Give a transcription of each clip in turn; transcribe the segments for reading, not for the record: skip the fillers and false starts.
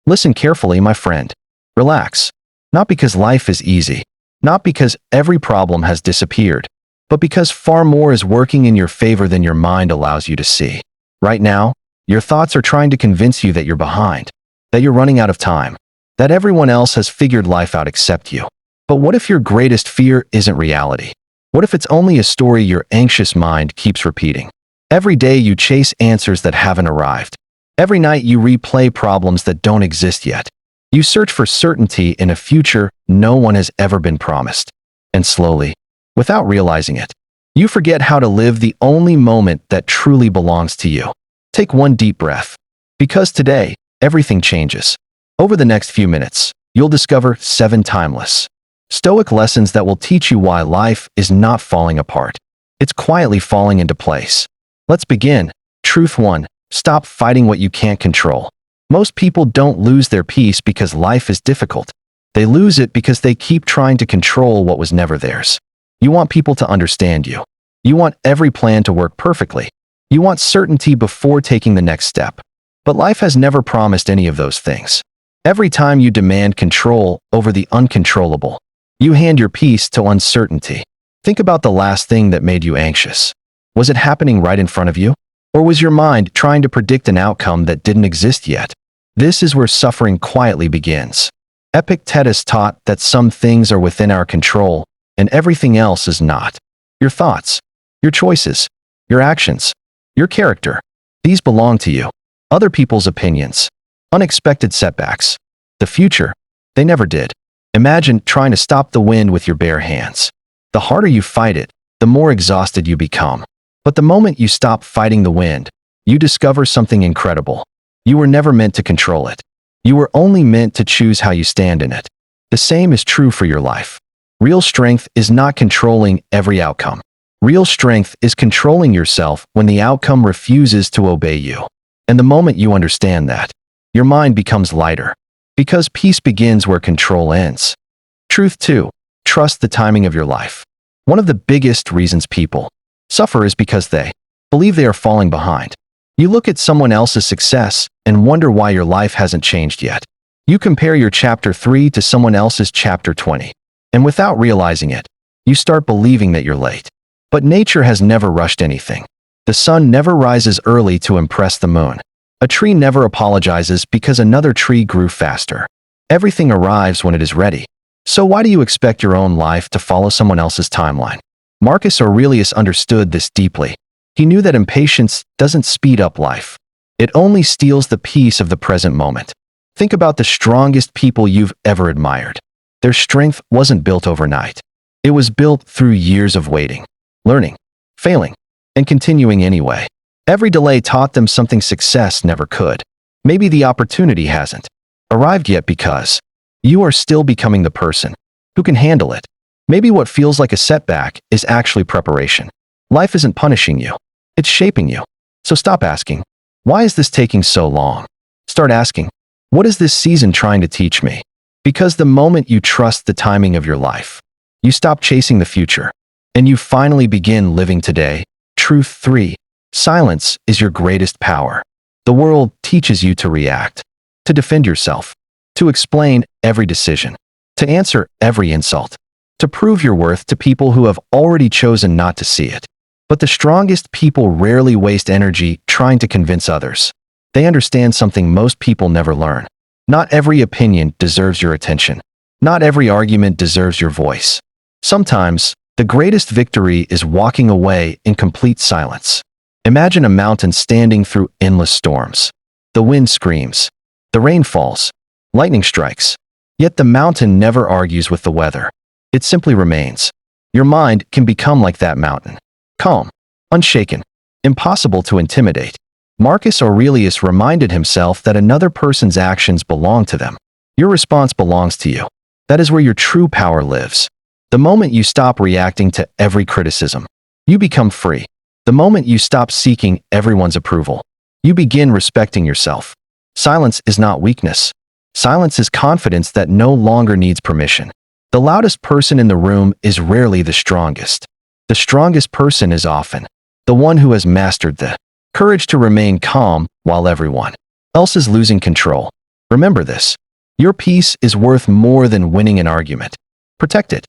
Listen carefully, my friend. Relax. Not because life is easy, not because every problem has disappeared, but because far more is working in your favor than your mind allows you to see. Right now, your thoughts are trying to convince you that you're behind, that you're running out of time, that everyone else has figured life out except you. But what if your greatest fear isn't reality? What if it's only a story your anxious mind keeps repeating? Every day you chase answers that haven't arrived. Every night you replay problems that don't exist yet. You search for certainty in a future no one has ever been promised. And slowly, without realizing it, you forget how to live the only moment that truly belongs to you. Take one deep breath. Because today, everything changes. Over the next few minutes, you'll discover 7 timeless Stoic lessons that will teach you why life is not falling apart. It's quietly falling into place. Let's begin. Truth 1. Stop fighting what you can't control. Most people don't lose their peace because life is difficult. They lose it because they keep trying to control what was never theirs. You want people to understand you. You want every plan to work perfectly. You want certainty before taking the next step. But life has never promised any of those things. Every time you demand control over the uncontrollable, you hand your peace to uncertainty. Think about the last thing that made you anxious. Was it happening right in front of you? Or was your mind trying to predict an outcome that didn't exist yet? This is where suffering quietly begins. Epictetus taught that some things are within our control and everything else is not. Your thoughts, your choices, your actions, your character. These belong to you. Other people's opinions, unexpected setbacks, the future, they never did. Imagine trying to stop the wind with your bare hands. The harder you fight it, the more exhausted you become. But the moment you stop fighting the wind, you discover something incredible. You were never meant to control it. You were only meant to choose how you stand in it. The same is true for your life. Real strength is not controlling every outcome. Real strength is controlling yourself when the outcome refuses to obey you. And the moment you understand that, your mind becomes lighter. Because peace begins where control ends. Truth 2. Trust the timing of your life. One of the biggest reasons people suffer is because they believe they are falling behind. You look at someone else's success and wonder why your life hasn't changed yet. You compare your chapter 3 to someone else's chapter 20. And without realizing it, you start believing that you're late. But nature has never rushed anything. The sun never rises early to impress the moon. A tree never apologizes because another tree grew faster. Everything arrives when it is ready. So why do you expect your own life to follow someone else's timeline? Marcus Aurelius understood this deeply. He knew that impatience doesn't speed up life. It only steals the peace of the present moment. Think about the strongest people you've ever admired. Their strength wasn't built overnight. It was built through years of waiting, learning, failing, and continuing anyway. Every delay taught them something success never could. Maybe the opportunity hasn't arrived yet because you are still becoming the person who can handle it. Maybe what feels like a setback is actually preparation. Life isn't punishing you. It's shaping you. So stop asking, why is this taking so long? Start asking, what is this season trying to teach me? Because the moment you trust the timing of your life, you stop chasing the future, and you finally begin living today. Truth 3. Silence is your greatest power. The world teaches you to react, to defend yourself, to explain every decision, to answer every insult, to prove your worth to people who have already chosen not to see it. But the strongest people rarely waste energy trying to convince others. They understand something most people never learn. Not every opinion deserves your attention. Not every argument deserves your voice. Sometimes, the greatest victory is walking away in complete silence. Imagine a mountain standing through endless storms. The wind screams. The rain falls. Lightning strikes. Yet the mountain never argues with the weather. It simply remains. Your mind can become like that mountain. Calm, unshaken, impossible to intimidate. Marcus Aurelius reminded himself that another person's actions belong to them. Your response belongs to you. That is where your true power lives. The moment you stop reacting to every criticism, you become free. The moment you stop seeking everyone's approval, you begin respecting yourself. Silence is not weakness. Silence is confidence that no longer needs permission. The loudest person in the room is rarely the strongest. The strongest person is often the one who has mastered the courage to remain calm while everyone else is losing control. Remember this. Your peace is worth more than winning an argument. Protect it.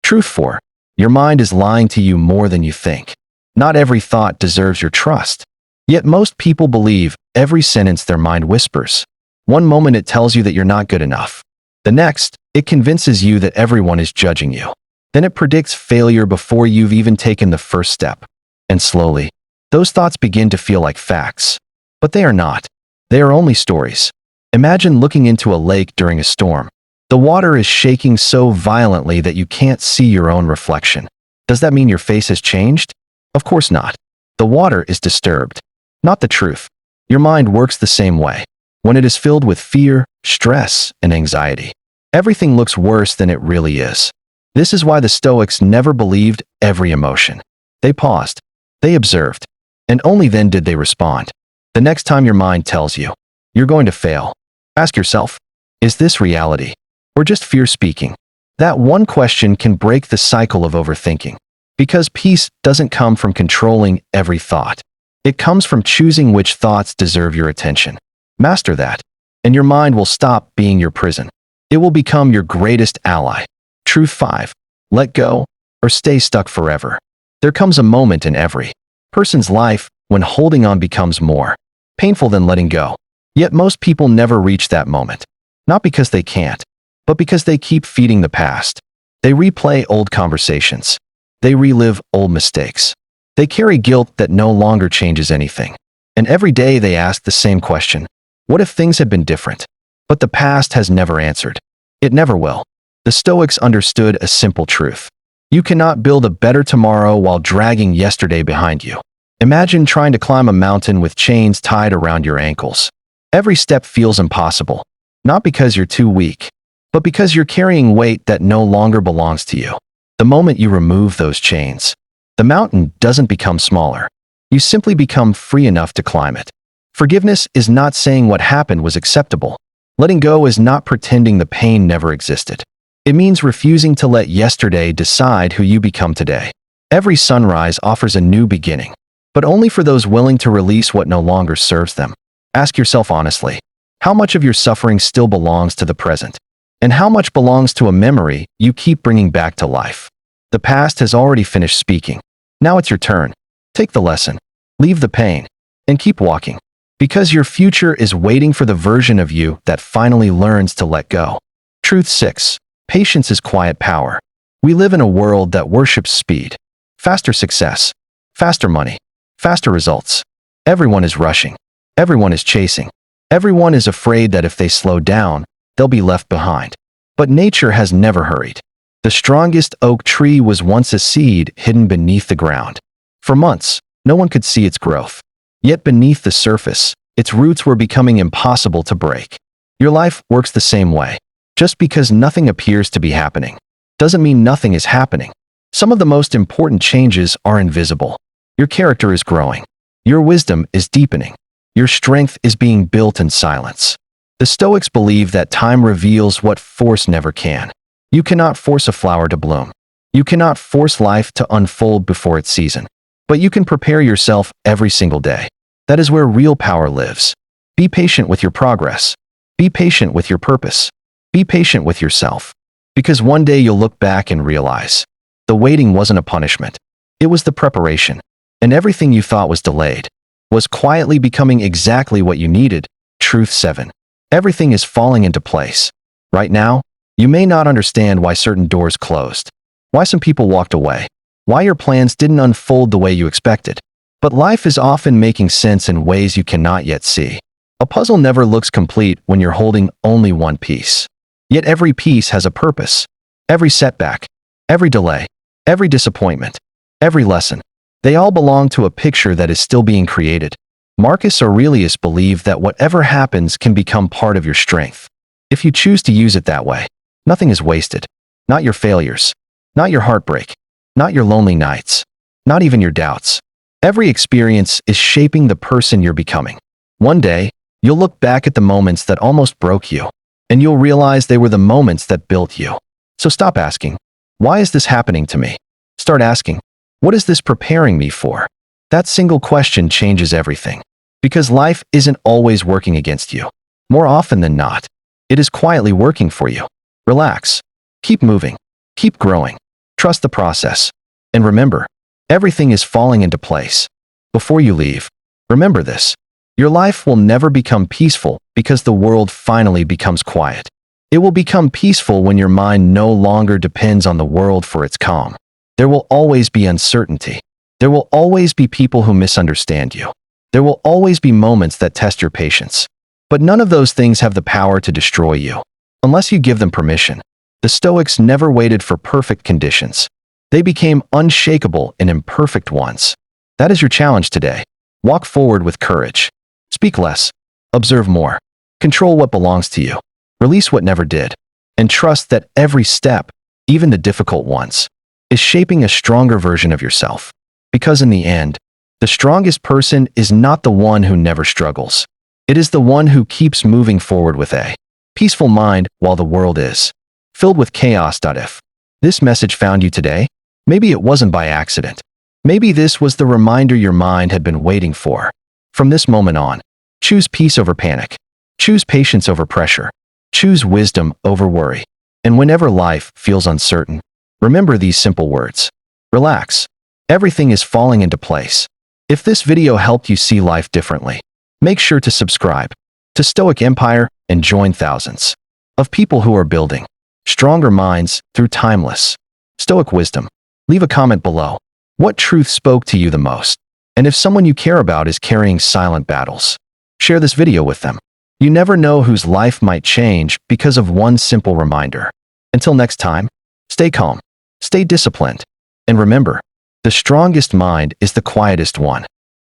Truth 4. Your mind is lying to you more than you think. Not every thought deserves your trust. Yet most people believe every sentence their mind whispers. One moment it tells you that you're not good enough. The next, it convinces you that everyone is judging you. Then it predicts failure before you've even taken the first step. And slowly, those thoughts begin to feel like facts. But they are not. They are only stories. Imagine looking into a lake during a storm. The water is shaking so violently that you can't see your own reflection. Does that mean your face has changed? Of course not. The water is disturbed, not the truth. Your mind works the same way. When it is filled with fear, stress, and anxiety, everything looks worse than it really is. This is why the Stoics never believed every emotion. They paused. They observed. And only then did they respond. The next time your mind tells you, you're going to fail, ask yourself, is this reality? Or just fear speaking? That one question can break the cycle of overthinking. Because peace doesn't come from controlling every thought. It comes from choosing which thoughts deserve your attention. Master that, and your mind will stop being your prison. It will become your greatest ally. Truth 5. Let go, or stay stuck forever. There comes a moment in every person's life when holding on becomes more painful than letting go. Yet most people never reach that moment. Not because they can't, but because they keep feeding the past. They replay old conversations. They relive old mistakes. They carry guilt that no longer changes anything. And every day they ask the same question. What if things had been different? But the past has never answered. It never will. The Stoics understood a simple truth. You cannot build a better tomorrow while dragging yesterday behind you. Imagine trying to climb a mountain with chains tied around your ankles. Every step feels impossible. Not because you're too weak, but because you're carrying weight that no longer belongs to you. The moment you remove those chains, the mountain doesn't become smaller. You simply become free enough to climb it. Forgiveness is not saying what happened was acceptable. Letting go is not pretending the pain never existed. It means refusing to let yesterday decide who you become today. Every sunrise offers a new beginning, but only for those willing to release what no longer serves them. Ask yourself honestly, how much of your suffering still belongs to the present? And how much belongs to a memory you keep bringing back to life? The past has already finished speaking. Now it's your turn. Take the lesson, leave the pain, and keep walking. Because your future is waiting for the version of you that finally learns to let go. Truth 6. Patience is quiet power. We live in a world that worships speed. Faster success. Faster money. Faster results. Everyone is rushing. Everyone is chasing. Everyone is afraid that if they slow down, they'll be left behind. But nature has never hurried. The strongest oak tree was once a seed hidden beneath the ground. For months, no one could see its growth. Yet beneath the surface, its roots were becoming impossible to break. Your life works the same way. Just because nothing appears to be happening, doesn't mean nothing is happening. Some of the most important changes are invisible. Your character is growing. Your wisdom is deepening. Your strength is being built in silence. The Stoics believe that time reveals what force never can. You cannot force a flower to bloom. You cannot force life to unfold before its season. But you can prepare yourself every single day. That is where real power lives. Be patient with your progress. Be patient with your purpose. Be patient with yourself. Because one day you'll look back and realize the waiting wasn't a punishment. It was the preparation. And everything you thought was delayed was quietly becoming exactly what you needed. Truth 7. Everything is falling into place. Right now, you may not understand why certain doors closed, why some people walked away, why your plans didn't unfold the way you expected. But life is often making sense in ways you cannot yet see. A puzzle never looks complete when you're holding only one piece. Yet every piece has a purpose. Every setback, every delay, every disappointment, every lesson, they all belong to a picture that is still being created. Marcus Aurelius believed that whatever happens can become part of your strength. If you choose to use it that way, nothing is wasted. Not your failures, not your heartbreak, not your lonely nights, not even your doubts. Every experience is shaping the person you're becoming. One day, you'll look back at the moments that almost broke you, and you'll realize they were the moments that built you. So stop asking, why is this happening to me? Start asking, what is this preparing me for? That single question changes everything. Because life isn't always working against you. More often than not, it is quietly working for you. Relax. Keep moving. Keep growing. Trust the process. And remember, everything is falling into place. Before you leave, remember this. Your life will never become peaceful because the world finally becomes quiet. It will become peaceful when your mind no longer depends on the world for its calm. There will always be uncertainty. There will always be people who misunderstand you. There will always be moments that test your patience. But none of those things have the power to destroy you, unless you give them permission. The Stoics never waited for perfect conditions. They became unshakable in imperfect ones. That is your challenge today. Walk forward with courage. Speak less. Observe more. Control what belongs to you. Release what never did. And trust that every step, even the difficult ones, is shaping a stronger version of yourself. Because in the end, the strongest person is not the one who never struggles. It is the one who keeps moving forward with a peaceful mind while the world is filled with chaos. If this message found you today, maybe it wasn't by accident. Maybe this was the reminder your mind had been waiting for. From this moment on, choose peace over panic. Choose patience over pressure. Choose wisdom over worry. And whenever life feels uncertain, remember these simple words. Relax. Everything is falling into place. If this video helped you see life differently, make sure to subscribe to Stoic Empire and join thousands of people who are building stronger minds through timeless Stoic wisdom. Leave a comment below. What truth spoke to you the most? And if someone you care about is carrying silent battles, share this video with them. You never know whose life might change because of one simple reminder. Until next time, stay calm, stay disciplined, and remember, the strongest mind is the quietest one.